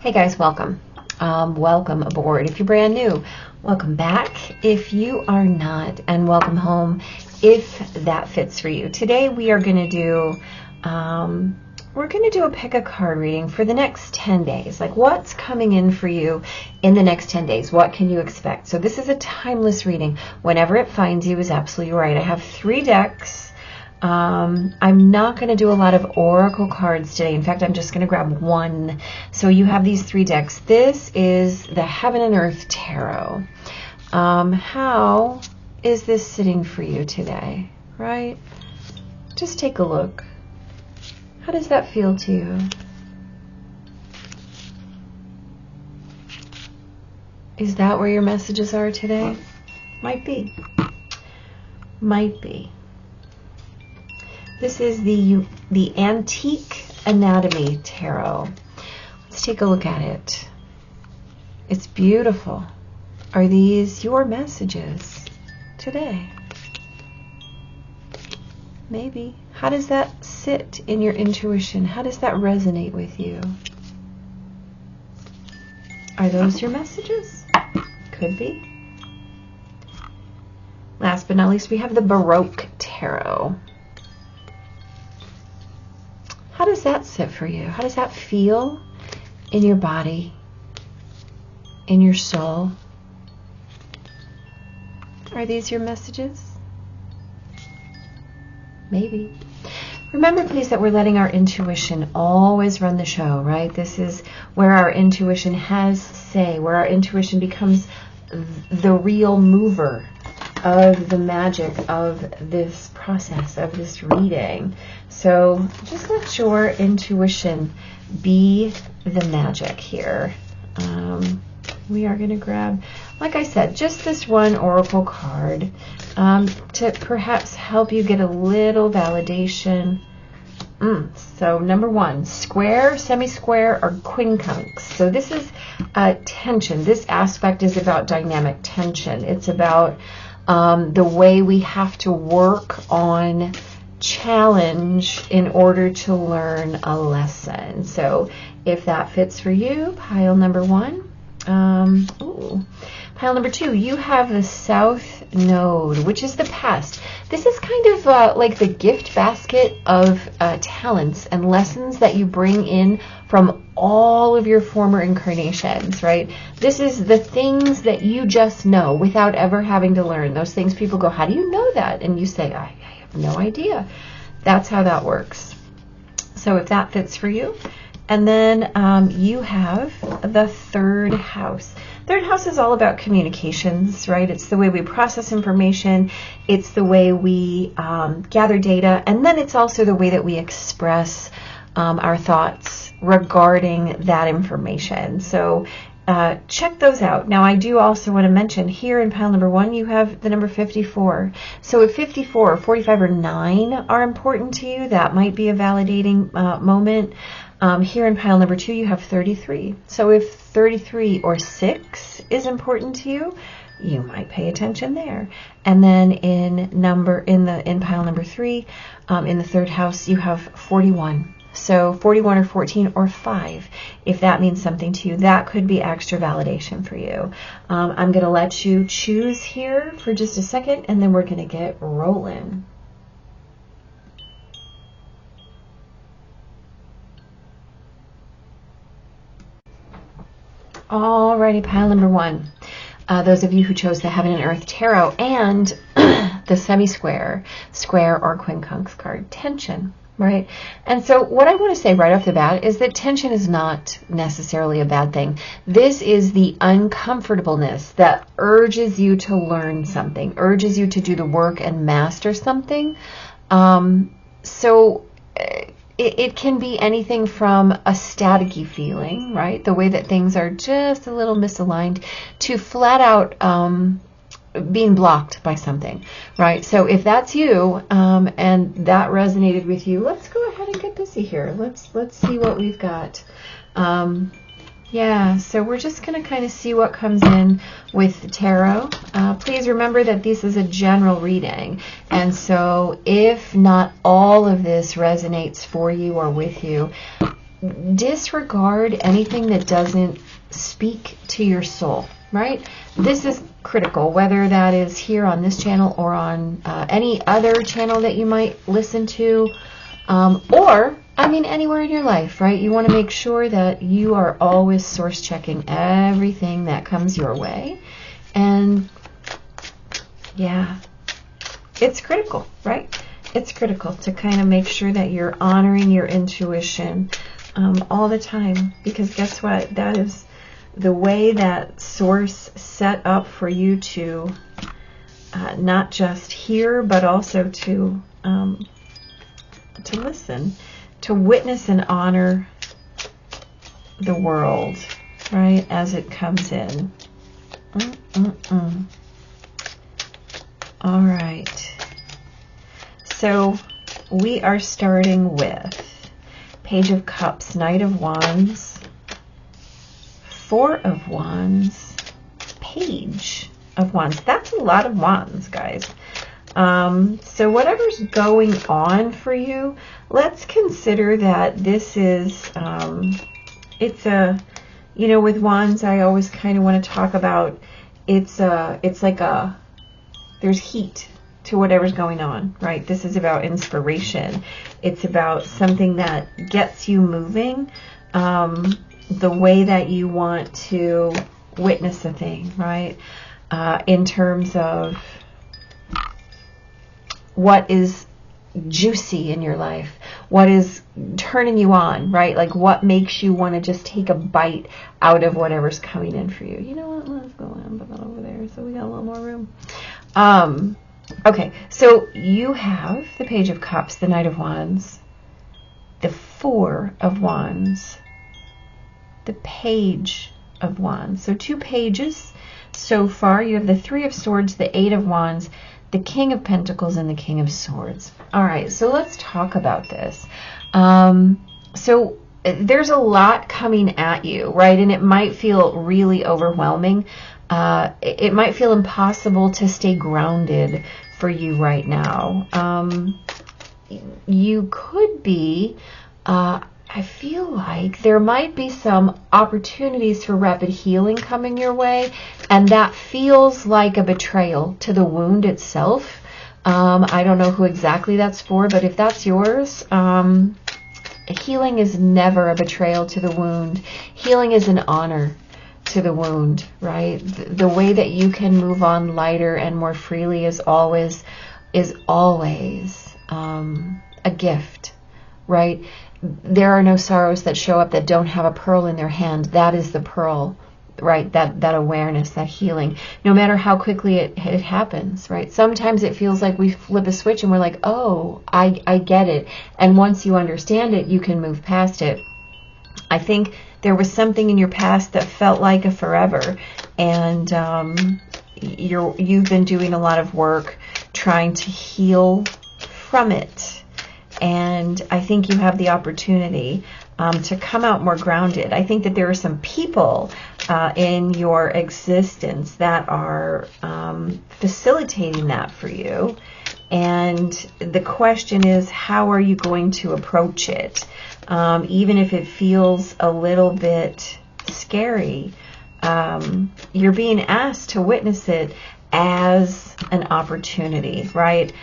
Hey guys, welcome. Welcome aboard. If you're brand new, welcome back. If you are not, and welcome home if that fits for you. Today we are going to do a pick a card reading for the next 10 days. Like what's coming in for you in the next 10 days? What can you expect? So this is a timeless reading. Whenever it finds you is absolutely right. I have 3 decks. I'm not going to do a lot of oracle cards today. In fact, I'm just going to grab one. So you have these 3 decks. This is the Heaven and Earth Tarot. How is this sitting for you today? Right? Just take a look. How does that feel to you? Is that where your messages are today? Might be. Might be. This is the Antique Anatomy Tarot. Let's take a look at it. It's beautiful. Are these your messages today? Maybe. How does that sit in your intuition? How does that resonate with you? Are those your messages? Could be. Last but not least, we have the Baroque Tarot. How does that sit for you? How does that feel in your body, in your soul? Are these your messages? Maybe. Remember, please, that we're letting our intuition always run the show, right? This is where our intuition has say, where our intuition becomes the real mover of the magic of this process, of this reading. So just let your intuition be the magic here. We are going to grab, like I said, just this one oracle card to perhaps help you get a little validation. So number 1, square, semi-square, or quincunx. So this is tension. This aspect is about dynamic tension. It's about the way we have to work on challenge in order to learn a lesson. So if that fits for you, pile number 1. Pile number 2, you have the South Node, which is the past. This is kind of like the gift basket of talents and lessons that you bring in from all of your former incarnations, right? This is the things that you just know without ever having to learn. Those things people go, how do you know that? And you say, I have no idea. That's how that works. So if that fits for you. And then you have the 3rd house. 3rd house is all about communications, right? It's the way we process information. It's the way we gather data. And then it's also the way that we express our thoughts regarding that information. So check those out. Now, I do also want to mention here in pile number 1, you have the number 54. So if 54, 45, or 9 are important to you, that might be a validating moment. Here in pile number 2, you have 33. So if 33 or 6 is important to you, you might pay attention there. And then in pile number 3, in the 3rd house, you have 41. So 41 or 14 or 5, if that means something to you, that could be extra validation for you. I'm going to let you choose here for just a second, and then we're going to get rolling. Alrighty, pile number 1. Those of you who chose the Heaven and Earth Tarot and the semi-square, square, or quincunx card, tension, right? And so what I want to say right off the bat is that tension is not necessarily a bad thing. This is the uncomfortableness that urges you to learn something, urges you to do the work and master something. It can be anything from a staticky feeling, right? The way that things are just a little misaligned, to flat out being blocked by something, right? So if that's you and that resonated with you, let's go ahead and get busy here. Let's see what we've got. Yeah, so we're just going to kind of see what comes in with the tarot. Please remember that this is a general reading. And so if not all of this resonates for you or with you, disregard anything that doesn't speak to your soul, right? This is critical, whether that is here on this channel or on any other channel that you might listen to, or, I mean, anywhere in your life, right? You want to make sure that you are always source checking everything that comes your way. And yeah, it's critical, right? It's critical to kind of make sure that you're honoring your intuition all the time, because guess what? That is the way that source set up for you to not just hear, but also to listen, to witness and honor the world, right, as it comes in. All right. So we are starting with Page of Cups, Knight of Wands, Four of Wands, Page of Wands. That's a lot of wands, guys. So whatever's going on for you, let's consider that this is, it's a, you know, with wands, I always kind of want to talk about, it's like a, there's heat to whatever's going on, right? This is about inspiration. It's about something that gets you moving, the way that you want to witness a thing, right? In terms of what is juicy in your life, what is turning you on, right? Like what makes you want to just take a bite out of whatever's coming in for you. You know what? Let's go and put that over there so we got a little more room. Okay, so you have the Page of Cups, the Knight of Wands, the Four of Wands, the Page of Wands. So 2 pages so far. You have the Three of Swords, the Eight of Wands, the King of Pentacles, and the King of Swords. All right, so let's talk about this. So there's a lot coming at you, right? And it might feel really overwhelming. It might feel impossible to stay grounded for you right now. You could be, I feel like there might be some opportunities for rapid healing coming your way, and that feels like a betrayal to the wound itself. I don't know who exactly that's for, but if that's yours, healing is never a betrayal to the wound. Healing is an honor to the wound, right? The way that you can move on lighter and more freely is always a gift, right? There are no sorrows that show up that don't have a pearl in their hand. That is the pearl, right? That awareness, that healing, no matter how quickly it happens, right? Sometimes it feels like we flip a switch and we're like, oh, I get it. And once you understand it, you can move past it. I think there was something in your past that felt like a forever, and you've been doing a lot of work trying to heal from it. And I think you have the opportunity to come out more grounded. I think that there are some people in your existence that are facilitating that for you. And the question is, how are you going to approach it? Even if it feels a little bit scary, you're being asked to witness it as an opportunity, right?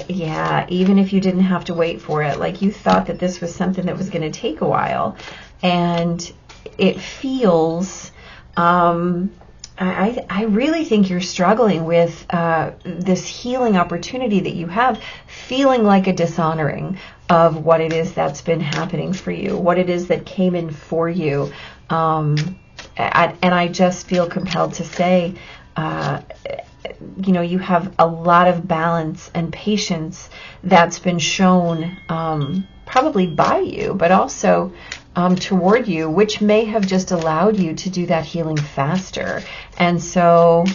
Yeah, even if you didn't have to wait for it, like you thought that this was something that was going to take a while, and it feels, I really think you're struggling with this healing opportunity that you have, feeling like a dishonoring of what it is that's been happening for you, what it is that came in for you. And I just feel compelled to say, you know, you have a lot of balance and patience that's been shown probably by you, but also toward you, which may have just allowed you to do that healing faster. And so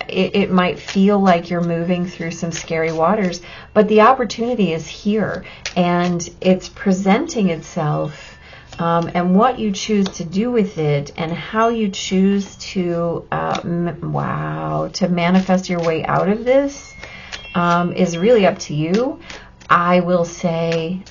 it might feel like you're moving through some scary waters, but the opportunity is here, and it's presenting itself. And what you choose to do with it, and how you choose to, to manifest your way out of this, is really up to you. I will say,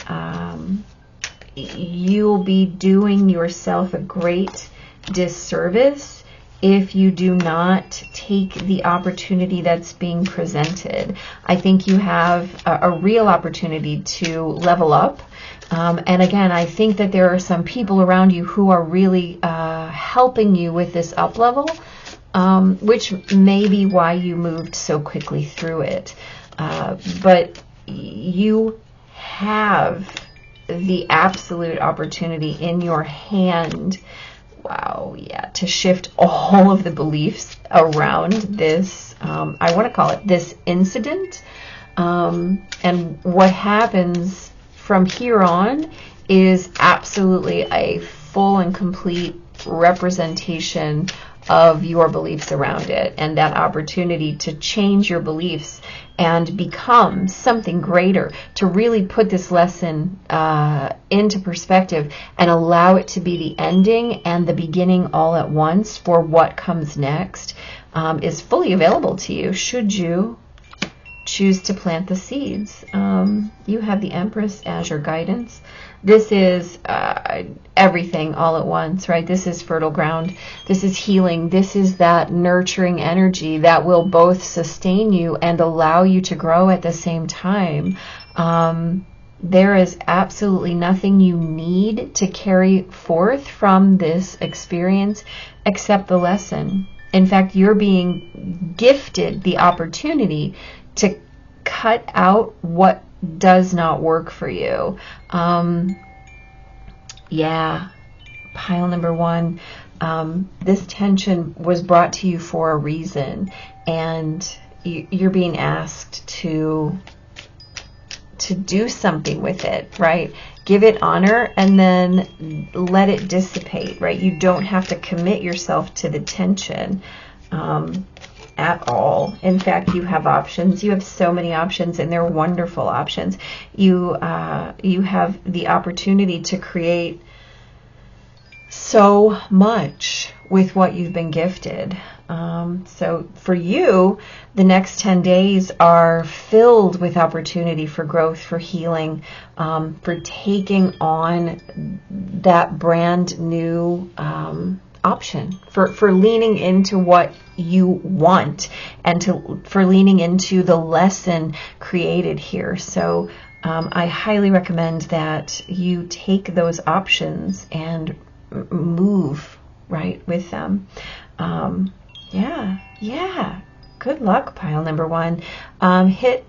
you'll be doing yourself a great disservice if you do not take the opportunity that's being presented. I think you have a real opportunity to level up. And again, I think that there are some people around you who are really helping you with this up level, which may be why you moved so quickly through it. But you have the absolute opportunity in your hand, wow, yeah, to shift all of the beliefs around this, I want to call it this incident. And what happens from here on is absolutely a full and complete representation of your beliefs around it, and that opportunity to change your beliefs and become something greater, to really put this lesson into perspective and allow it to be the ending and the beginning all at once for what comes next, is fully available to you should you choose to plant the seeds. You have the Empress as your guidance. This is everything all at once, right? This is fertile ground. This is healing. This is that nurturing energy that will both sustain you and allow you to grow at the same time. There is absolutely nothing you need to carry forth from this experience except the lesson. In fact, you're being gifted the opportunity to cut out what does not work for you. Yeah, pile number one, this tension was brought to you for a reason, and you're being asked to do something with it, right? Give it honor and then let it dissipate, right? You don't have to commit yourself to the tension at all. In fact, you have options. You have so many options, and they're wonderful options. You have the opportunity to create so much with what you've been gifted. So for you, the next 10 days are filled with opportunity for growth, for healing, for taking on that brand new option, for leaning into what you want, and for leaning into the lesson created here. So I highly recommend that you take those options and move right with them. Yeah. Good luck, pile number one. Hit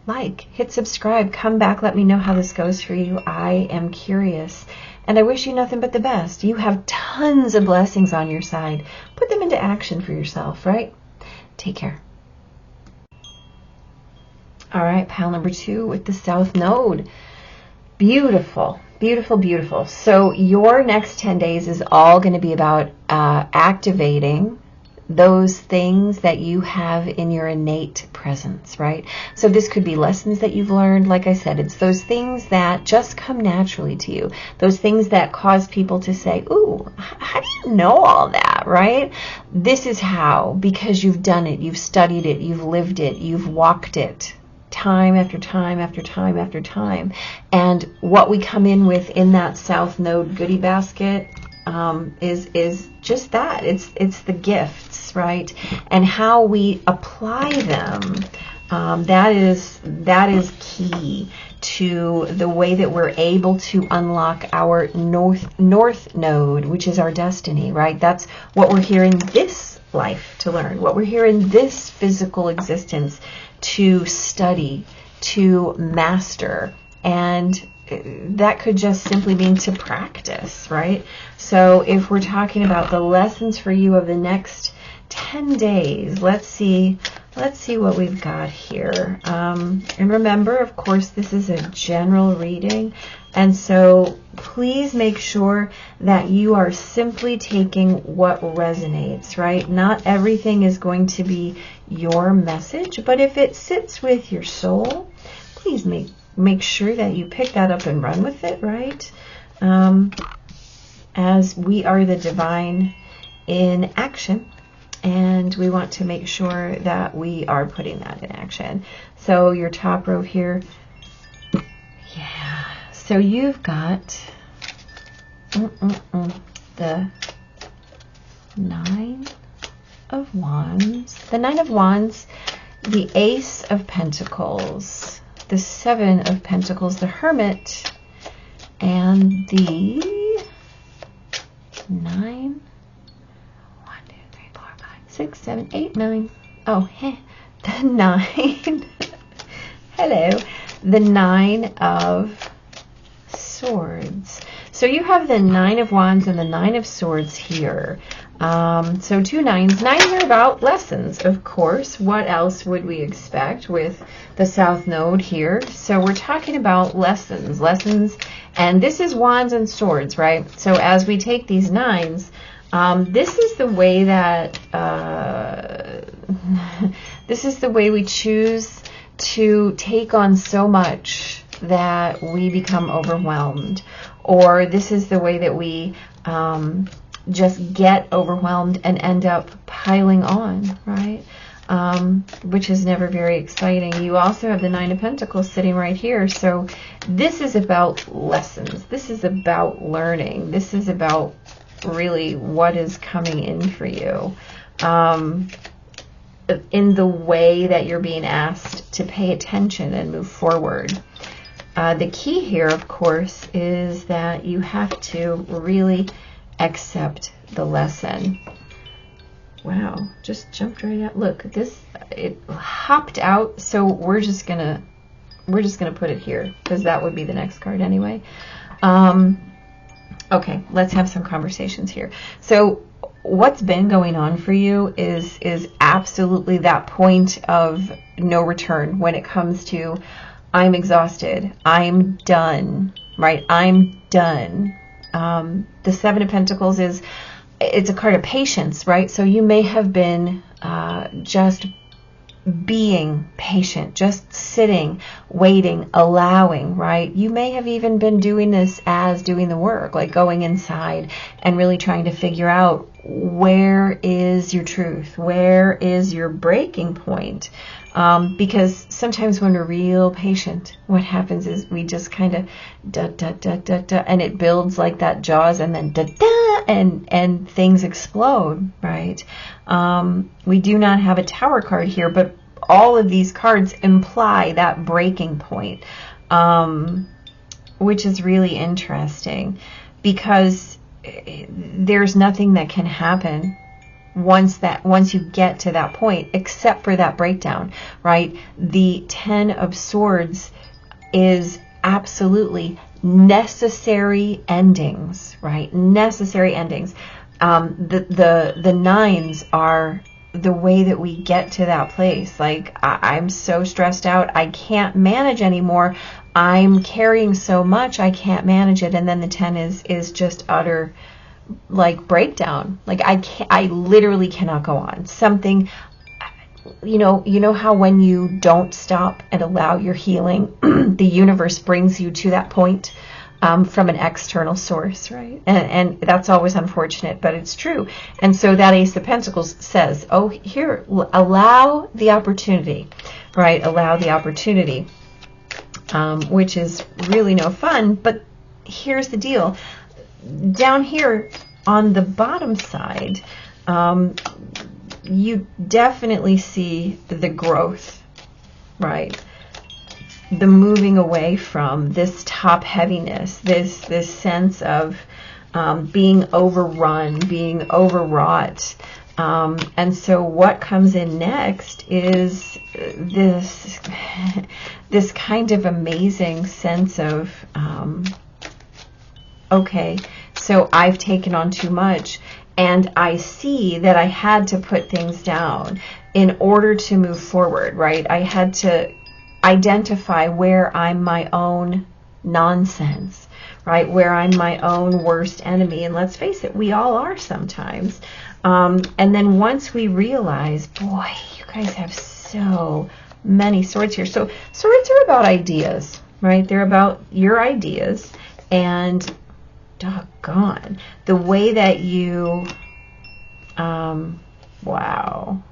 like, hit subscribe, come back, let me know how this goes for you. I am curious. And I wish you nothing but the best. You have tons of blessings on your side. Put them into action for yourself, right? Take care. All right, pile number two with the South Node. Beautiful, beautiful, beautiful. So your next 10 days is all going to be about activating those things that you have in your innate presence, right? So this could be lessons that you've learned. Like I said, it's those things that just come naturally to you. Those things that cause people to say, ooh, how do you know all that, right? This is how, because you've done it, you've studied it, you've lived it, you've walked it time after time after time after time. And what we come in with in that South Node goodie basket is just that. It's the gifts, right? And how we apply them. That is key to the way that we're able to unlock our north node, which is our destiny, right? That's what we're here in this life to learn, what we're here in this physical existence to study, to master. And that could just simply mean to practice, right? So if we're talking about the lessons for you of the next 10 days, let's see what we've got here. And remember, of course, this is a general reading, and so please make sure that you are simply taking what resonates, right? Not everything is going to be your message, but if it sits with your soul, please make sure that you pick that up and run with it, right? As we are the divine in action, and we want to make sure that we are putting that in action. So your top row here, yeah. So you've got The Nine of Wands. The Nine of Wands, the Ace of Pentacles, the Seven of Pentacles, the Hermit, and the 9. 1, 2, 3, 4, 5, 6, 7, 8, 9. Oh, the 9. Hello. The 9 of Swords. So you have the 9 of Wands and the 9 of Swords here. So 2 9s. 9s are about lessons, of course. What else would we expect with the South Node here? So we're talking about lessons. And this is Wands and Swords, right? So as we take these 9s, this is the way that, this is the way we choose to take on so much that we become overwhelmed. Or this is the way that we just get overwhelmed and end up piling on, right? Which is never very exciting. You also have the 9 of Pentacles sitting right here. So this is about lessons. This is about learning. This is about really what is coming in for you. In the way that you're being asked to pay attention and move forward. The key here, of course, is that you have to really accept the lesson. Wow, just jumped right out. Look, this, it hopped out, so we're just gonna put it here because that would be the next card anyway. Okay, let's have some conversations here. So what's been going on for you is absolutely that point of no return when it comes to I'm exhausted, I'm done, right? I'm done. The 7 of Pentacles it's a card of patience, right? So you may have been just being patient, just sitting, waiting, allowing, right? You may have even been doing this as doing the work, like going inside and really trying to figure out where is your truth, where is your breaking point. Because sometimes when we're real patient, what happens is we just kind of and it builds like that Jaws, and then and things explode, right? We do not have a Tower card here, but all of these cards imply that breaking point, which is really interesting because there's nothing that can happen once you get to that point, except for that breakdown, right? The 10 of Swords is absolutely necessary endings, right? Necessary endings. The 9s are the way that we get to that place. Like, I'm so stressed out, I can't manage anymore. I'm carrying so much, I can't manage it. And then the 10 is just utter, like, breakdown. Like, I literally cannot go on. Something, you know how when you don't stop and allow your healing, the universe brings you to that point from an external source, right? And that's always unfortunate, but it's true. And so that Ace of Pentacles says, oh, here, allow the opportunity, right? Allow the opportunity, which is really no fun. But here's the deal. Down here on the bottom side, you definitely see the growth, right? The moving away from this top heaviness, this sense of being overrun, being overwrought. And so what comes in next is this kind of amazing sense of, okay, so I've taken on too much, and I see that I had to put things down in order to move forward, right? I had to identify where I'm my own nonsense, right? Where I'm my own worst enemy. And let's face it, we all are sometimes. And then once we realize, boy, you guys have so many swords here. So swords are about ideas, right? They're about your ideas, and doggone, the way that you, wow,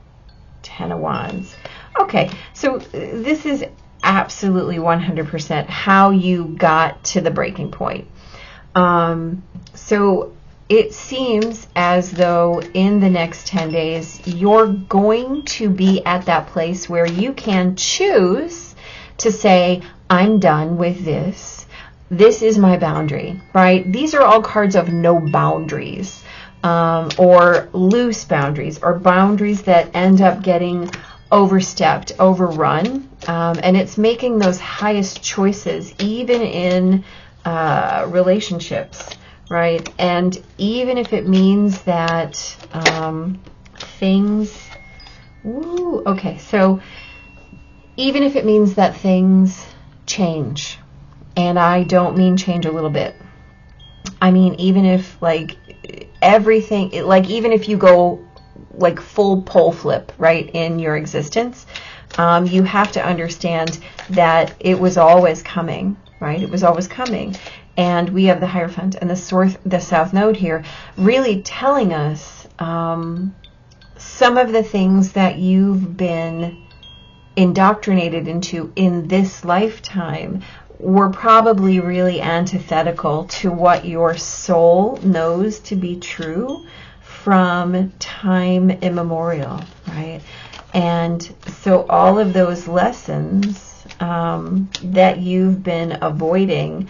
10 of Wands. Okay, so this is absolutely 100% how you got to the breaking point. So it seems as though in the next 10 days, you're going to be at that place where you can choose to say, I'm done with this. This is my boundary, right? These are all cards of no boundaries, or loose boundaries, or boundaries that end up getting overstepped, overrun. And it's making those highest choices, even in relationships. Right? And even if it means that so even if it means that things change, and I don't mean change a little bit. I mean, even if like everything, like even if you go like full pole flip, right, in your existence, you have to understand that it was always coming, right? It was always coming. And we have the Hierophant and the South Node here really telling us some of the things that you've been indoctrinated into in this lifetime were probably really antithetical to what your soul knows to be true from time immemorial, right? And so all of those lessons that you've been avoiding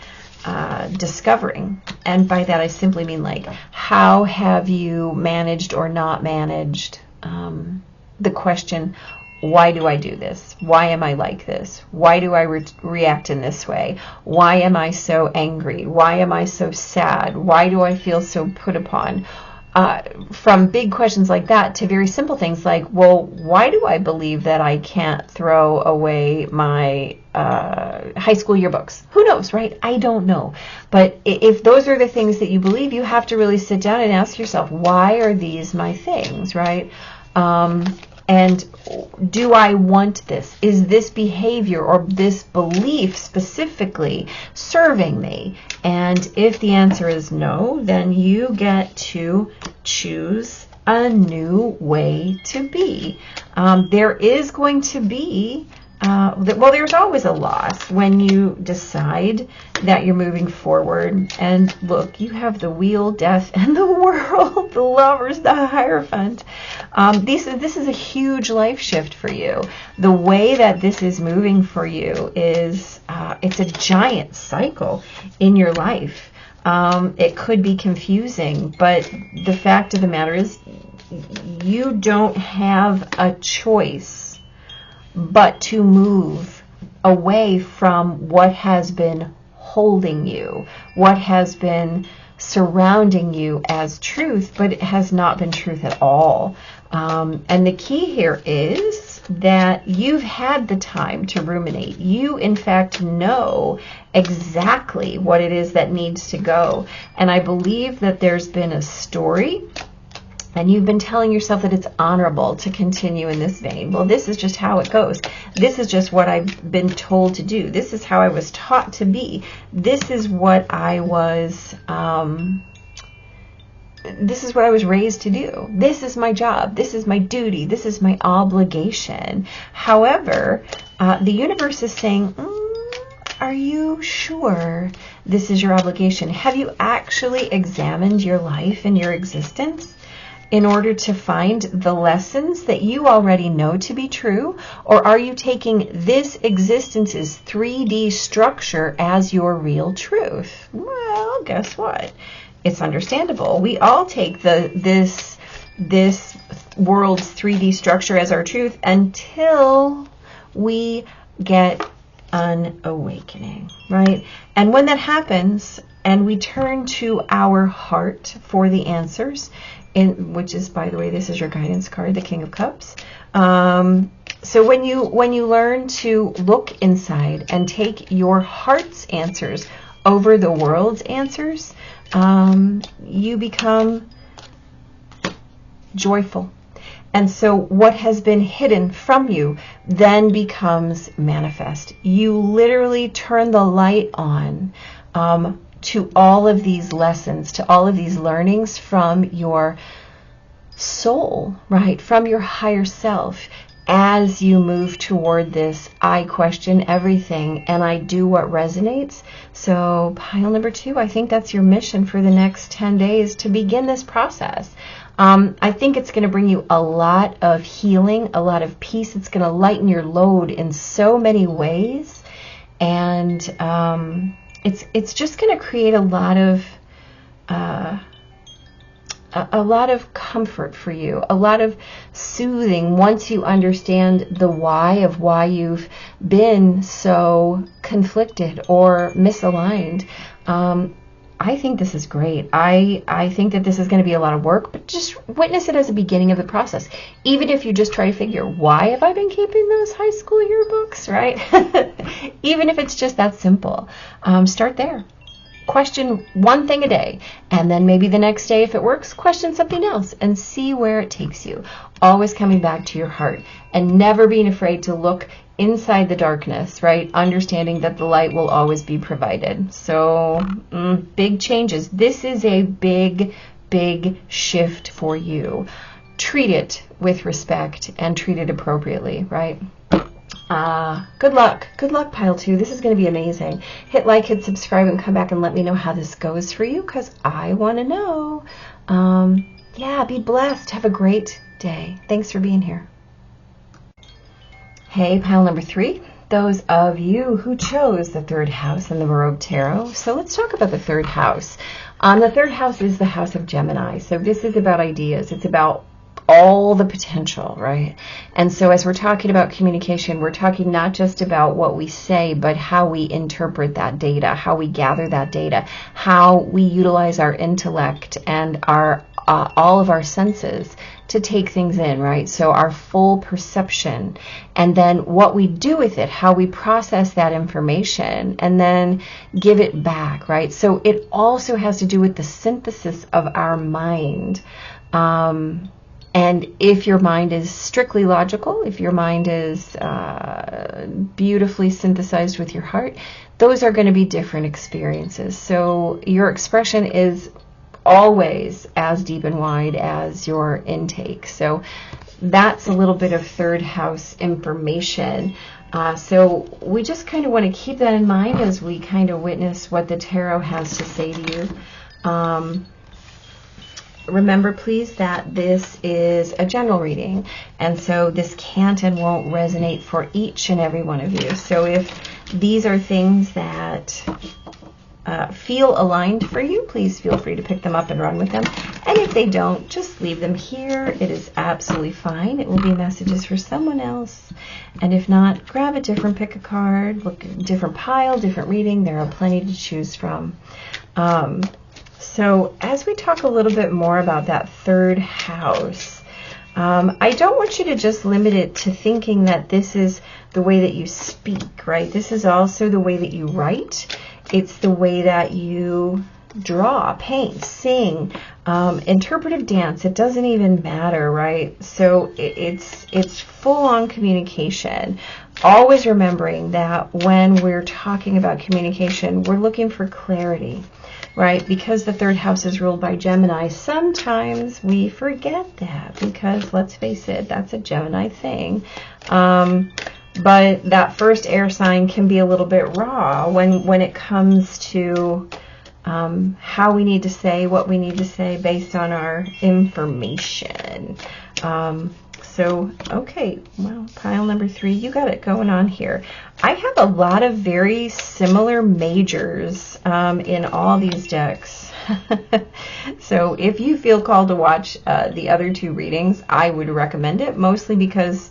discovering, and by that I simply mean like, how have you managed or not managed the question, why do I do this? Why am I like this? Why do I react in this way? Why am I so angry? Why am I so sad? Why do I feel so put upon? From big questions like that to very simple things like, well, why do I believe that I can't throw away my high school yearbooks? Who knows, right? I don't know. But if those are the things that you believe, you have to really sit down and ask yourself, why are these my things, right? And do I want this? Is this behavior or this belief specifically serving me? And if the answer is no, then you get to choose a new way to be. There is going to be, there's always a loss when you decide that you're moving forward. And look, you have the Wheel, Death, and the World, the Lovers, the Hierophant. This is a huge life shift for you. The way that this is moving for you is, it's a giant cycle in your life. It could be confusing, but the fact of the matter is you don't have a choice but to move away from what has been holding you, what has been surrounding you as truth, but it has not been truth at all. And the key here is that you've had the time to ruminate. You, in fact, know exactly what it is that needs to go. And I believe that there's been a story, and you've been telling yourself that it's honorable to continue in this vein. Well, this is just how it goes. This is just what I've been told to do. This is how I was taught to be. This is what I was raised to do. This is my job. This is my duty. This is my obligation. However, the universe is saying, are you sure this is your obligation? Have you actually examined your life and your existence in order to find the lessons that you already know to be true? Or are you taking this existence's 3D structure as your real truth? Well, guess what? It's understandable. We all take this world's 3D structure as our truth until we get an awakening, right? And when that happens and we turn to our heart for the answers, which is, by the way, this is your guidance card, the King of Cups. So when you learn to look inside and take your heart's answers over the world's answers, you become joyful. And so what has been hidden from you then becomes manifest. You literally turn the light on to all of these lessons, to all of these learnings from your soul, right? From your higher self. as you move toward this, I question everything and I do what resonates. So pile number 2, I think that's your mission for the next 10 days to begin this process. I think it's going to bring you a lot of healing, a lot of peace. It's going to lighten your load in so many ways. And it's just going to create a lot of comfort for you, a lot of soothing once you understand the why of why you've been so conflicted or misaligned. I think this is great. I think that this is going to be a lot of work, but just witness it as a beginning of the process. Even if you just try to figure, why have I been keeping those high school yearbooks, right? Even if it's just that simple, start there. Question one thing a day, and then maybe the next day, if it works, question something else and see where it takes you. Always coming back to your heart and never being afraid to look inside the darkness, right? Understanding that the light will always be provided. So big changes. This is a big, big shift for you. Treat it with respect and treat it appropriately, right? Good luck. Good luck, pile 2. This is going to be amazing. Hit like, hit subscribe, and come back and let me know how this goes for you, because I want to know. Yeah, be blessed. Have a great day. Thanks for being here. Hey, pile number 3. Those of you who chose the 3rd house in the Baroque Tarot. So let's talk about the 3rd house. The 3rd house is the house of Gemini. So this is about ideas. It's about all the potential, right? And so as we're talking about communication, we're talking not just about what we say, but how we interpret that data, how we gather that data, how we utilize our intellect and our all of our senses to take things in, right? So our full perception, and then what we do with it, how we process that information and then give it back, right? So it also has to do with the synthesis of our mind. And if your mind is strictly logical, if your mind is beautifully synthesized with your heart, those are going to be different experiences. So your expression is always as deep and wide as your intake. So that's a little bit of 3rd house information. So we just kind of want to keep that in mind as we kind of witness what the tarot has to say to you. Remember, please, that this is a general reading, and so this can't and won't resonate for each and every one of you. So if these are things that feel aligned for you, please feel free to pick them up and run with them. And if they don't, just leave them here. It is absolutely fine. It will be messages for someone else. And if not, grab a different, pick a card, look at a different pile, different reading. There are plenty to choose from. So as we talk a little bit more about that 3rd house, I don't want you to just limit it to thinking that this is the way that you speak, right? This is also the way that you write. It's the way that you draw, paint, sing, interpretive dance. It doesn't even matter, right? So it's full-on communication. Always remembering that when we're talking about communication, we're looking for clarity, right? Because the 3rd house is ruled by Gemini, sometimes we forget that because, let's face it, that's a Gemini thing. But that first air sign can be a little bit raw when it comes to how we need to say what we need to say based on our information. So, okay, well, pile number 3, you got it going on here. I have a lot of very similar majors in all these decks. So if you feel called to watch the other 2 readings, I would recommend it, mostly because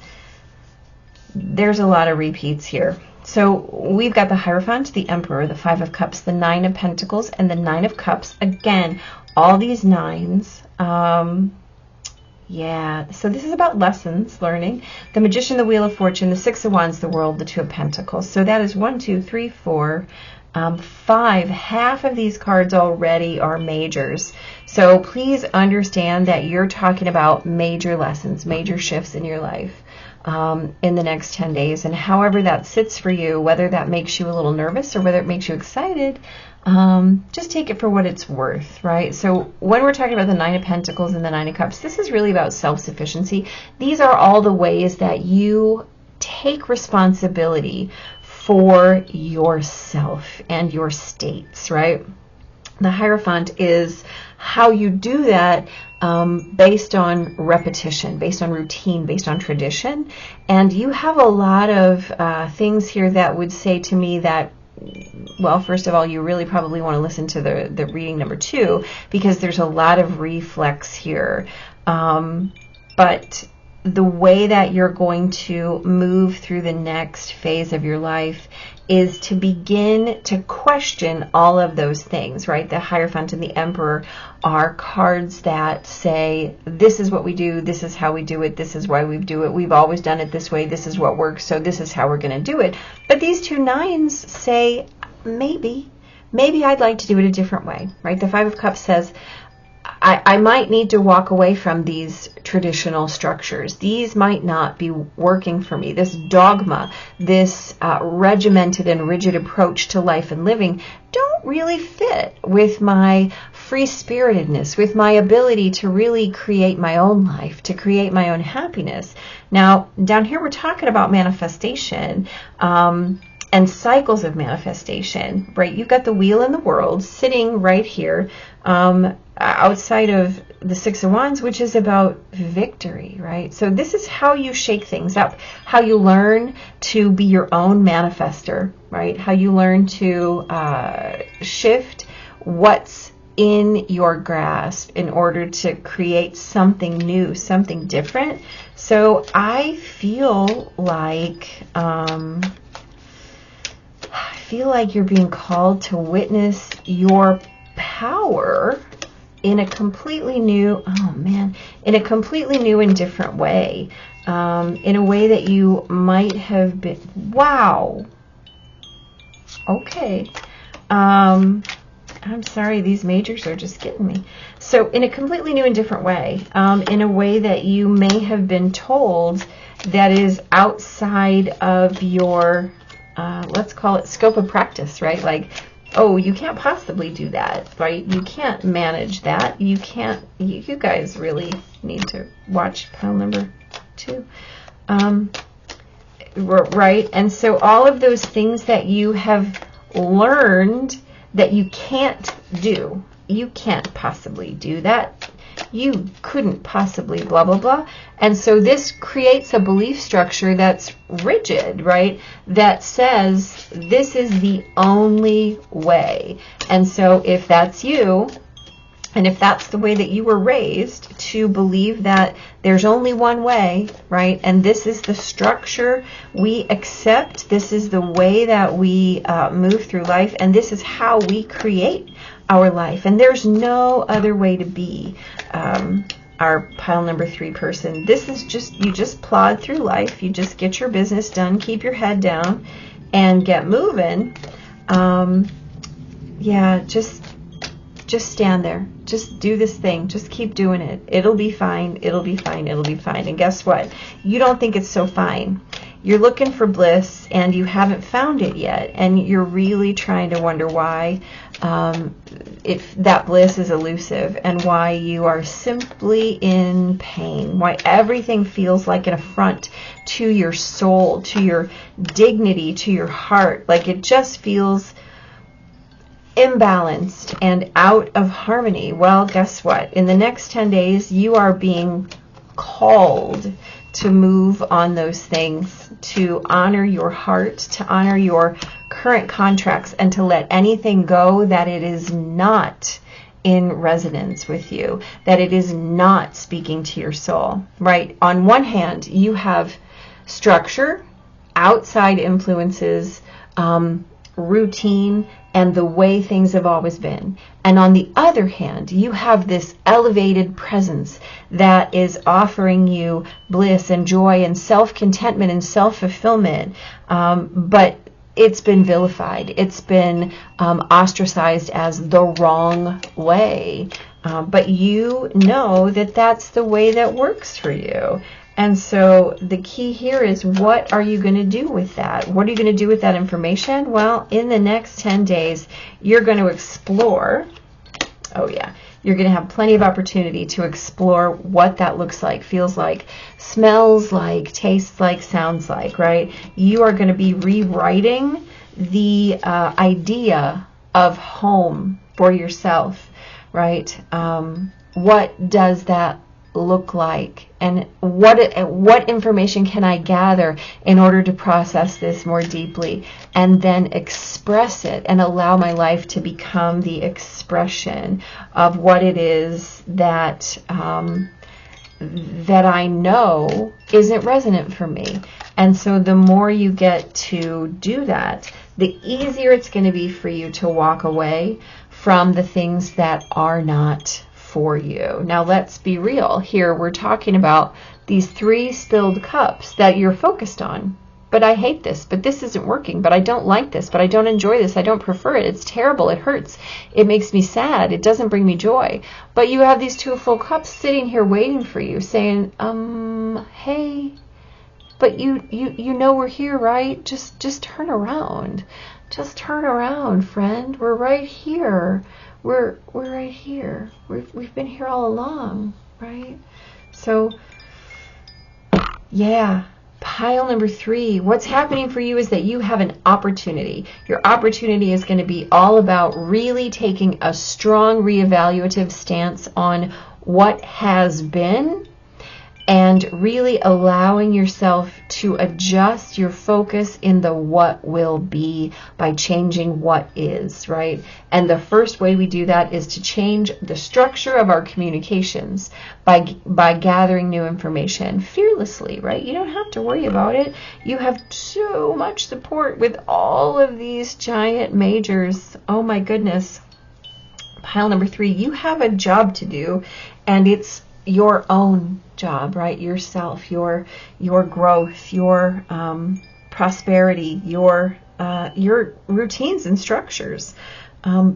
there's a lot of repeats here. So we've got the Hierophant, the Emperor, the 5 of Cups, the 9 of Pentacles, and the 9 of Cups. Again, all these 9s. Yeah, so this is about lessons, learning. The Magician, the Wheel of Fortune, the 6 of Wands, the World, the 2 of Pentacles. So that is 1, 2, 3, 4, 5. Half of these cards already are majors. So please understand that you're talking about major lessons, major shifts in your life in the next 10 days. And however that sits for you, whether that makes you a little nervous or whether it makes you excited, just take it for what it's worth, right? So when we're talking about the Nine of Pentacles and the Nine of Cups, this is really about self-sufficiency. These are all the ways that you take responsibility for yourself and your states, right? The Hierophant is how you do that based on repetition, based on routine, based on tradition. And you have a lot of things here that would say to me that, well, first of all, you really probably want to listen to the reading number 2, because there's a lot of reflex here. But the way that you're going to move through the next phase of your life is to begin to question all of those things, right? The Hierophant and the Emperor are cards that say, this is what we do, this is how we do it, this is why we do it, we've always done it this way, this is what works, so this is how we're going to do it. But these 2 nines say, maybe I'd like to do it a different way, right? The Five of Cups says, I might need to walk away from these traditional structures. These might not be working for me. This dogma, this regimented and rigid approach to life and living don't really fit with my free-spiritedness, with my ability to really create my own life, to create my own happiness. Now, down here we're talking about manifestation and cycles of manifestation, right? You've got the Wheel in the World sitting right here outside of the Six of Wands, which is about victory, right? So this is how you shake things up, how you learn to be your own manifester, right? How you learn to shift what's in your grasp in order to create something new, something different. So I feel like you're being called to witness your power in a completely new, in a completely new and different way, in a way that you might have been, wow, okay, I'm sorry, these majors are just getting me. So in a completely new and different way, in a way that you may have been told that is outside of your, let's call it scope of practice, right? Like, oh, you can't possibly do that, right? You can't manage that. You can't, you guys really need to watch pile number 2. Right? And so all of those things that you have learned that you can't do, you can't possibly do that. You couldn't possibly blah, blah, blah. And so this creates a belief structure that's rigid, right? That says this is the only way. And so if that's you, and if that's the way that you were raised to believe that there's only one way, right? And this is the structure we accept. This is the way that we move through life. And this is how we create our life. And there's no other way to be our pile number 3 person. This is just, you just plod through life. You just get your business done, keep your head down, and get moving. Yeah, just stand there. Just do this thing. Just keep doing it. It'll be fine. It'll be fine. It'll be fine. And guess what? You don't think it's so fine. You're looking for bliss and you haven't found it yet. And you're really trying to wonder why that bliss is elusive and why you are simply in pain. Why everything feels like an affront to your soul, to your dignity, to your heart. Like it just feels imbalanced and out of harmony. Well, guess what? In the next 10 days, you are being called to move on those things, to honor your heart, to honor your current contracts, and to let anything go that it is not in resonance with you, that it is not speaking to your soul, right? On one hand, you have structure, outside influences, routine, and the way things have always been. And on the other hand, you have this elevated presence that is offering you bliss and joy and self-contentment and self-fulfillment. But it's been vilified. It's been ostracized as the wrong way. But you know that that's the way that works for you. And so the key here is, what are you going to do with that? What are you going to do with that information? Well, in the next 10 days, you're going to explore. Oh yeah, you're going to have plenty of opportunity to explore what that looks like, feels like, smells like, tastes like, sounds like, right? You are going to be rewriting the idea of home for yourself, right? What does that look like, and what information can I gather in order to process this more deeply, and then express it and allow my life to become the expression of what it is that that I know isn't resonant for me. And so the more you get to do that, the easier it's going to be for you to walk away from the things that are not for you. Now let's be real. Here we're talking about these 3 spilled cups that you're focused on. But I hate this, but this isn't working, but I don't like this, but I don't enjoy this, I don't prefer it, it's terrible, it hurts, it makes me sad, it doesn't bring me joy. But you have these 2 full cups sitting here waiting for you, saying, hey, but you know we're here, right? Just turn around. Just turn around, friend. We're right here. We're right here. We've been here all along, right? So, yeah. Pile number 3, what's happening for you is that you have an opportunity. Your opportunity is going to be all about really taking a strong reevaluative stance on what has been, and really allowing yourself to adjust your focus in the what will be by changing what is, right? And the first way we do that is to change the structure of our communications by gathering new information fearlessly, right? You don't have to worry about it. You have so much support with all of these giant majors. Oh my goodness. Pile number 3, you have a job to do, and it's your own job, right? Yourself, your growth, your prosperity, your routines and structures.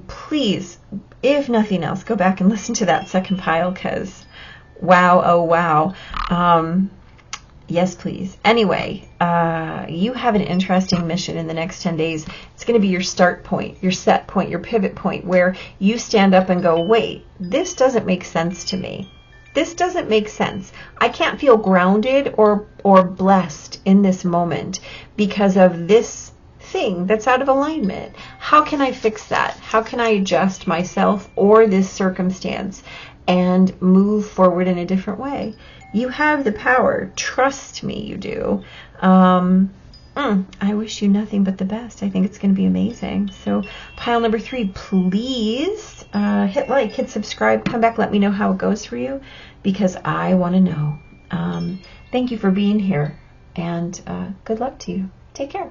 Please, if nothing else, go back and listen to that second pile, because wow, oh wow. Yes, please. Anyway, you have an interesting mission in the next 10 days. It's going to be your start point, your set point, your pivot point, where you stand up and go, wait, this doesn't make sense to me. This doesn't make sense. I can't feel grounded or blessed in this moment because of this thing that's out of alignment. How can I fix that? How can I adjust myself or this circumstance and move forward in a different way? You have the power. Trust me, you do. I wish you nothing but the best. I think it's going to be amazing. So pile number 3, please hit like, hit subscribe, come back, let me know how it goes for you, because I want to know. Thank you for being here, and good luck to you. Take care.